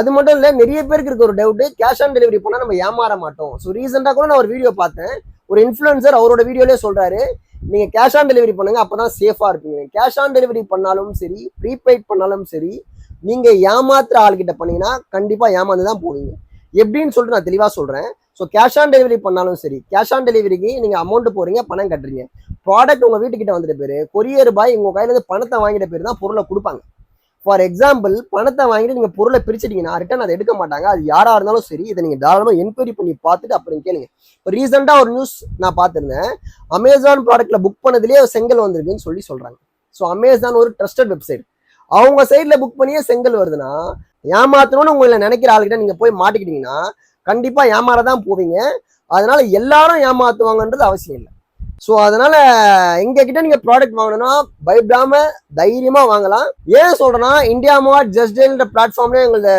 அது மட்டும் இல்ல, நிறைய பேருக்கு இருக்க ஒரு டவுட், கேஷ் ஆன் டெலிவரி பண்ணா நம்ம ஏமாற மாட்டோம். ஸோ ரீசெண்டா கூட நான் ஒரு வீடியோ பார்த்தேன். ஒரு இன்ஃப்ளூயன்சர் அவரோட வீடியோலயே சொல்றாரு, நீங்க கேஷ் ஆன் டெலிவரி பண்ணுங்க, அப்பதான் சேஃபா இருப்பீங்க. கேஷ் ஆன் டெலிவரி பண்ணாலும் சரி, ப்ரீபெய்ட் பண்ணாலும் சரி, நீங்க ஏமாத்துற ஆள்கிட்ட பண்ணீங்கன்னா கண்டிப்பா ஏமாந்து தான் போவீங்க. எப்படின்னு சொல்லிட்டு நான் தெளிவா சொல்றேன். ஸோ கேஷ் ஆன் டெலிவரி பண்ணாலும் சரி, கேஷ் ஆன் டெலிவரிக்கு நீங்க அமௌண்ட் போறீங்க, பணம் கட்டுறீங்க. ப்ராடக்ட் உங்க வீட்டுக்கிட்ட வந்துட்ட பேரு, கொரியர் பாய் உங்க கையில இருந்து பணத்தை வாங்கிட்ட பேர் தான் பொருளை கொடுப்பாங்க. ஃபார் எக்ஸாம்பிள், பணத்தை வாங்கிட்டு நீங்க பொருளை பிரிச்சுட்டீங்கன்னா ரிட்டர்ன் அதை எடுக்க மாட்டாங்க. அது யாரா இருந்தாலும் சரி, இதை நீங்க தாராளமா என்கொயரி பண்ணி பார்த்துட்டு அப்புறம் கேளுங்க. இப்போ ரீசெண்டா ஒரு நியூஸ் நான் பார்த்திருந்தேன். அமேசான் ப்ராடக்ட்ல புக் பண்ணதுலேயே செங்கல் வந்திருக்குன்னு சொல்றாங்க. ஸோ அமேசான் ஒரு ட்ரஸ்டட் வெப்சைட். அவங்க சைட்ல புக் பண்ணியே செங்கல் வருதுன்னா, ஏமாத்தணும்னு உங்களை நினைக்கிற ஆளுகிட்ட நீங்க போய் மாட்டிக்கிட்டீங்கன்னா கண்டிப்பா ஏமாறதான் போவீங்க. அதனால எல்லாரும் ஏமாத்துவாங்கன்றது அவசியம் இல்லை. ஸோ அதனால எங்க கிட்ட நீங்க ப்ராடக்ட் வாங்கணும்னா பயப்படாம தைரியமா வாங்கலாம். ஏன் சொல்றேன்னா, இந்தியா மார்ட், ஜஸ்ட் டயல்ன்ற பிளாட்ஃபார்ம்ல எங்களோட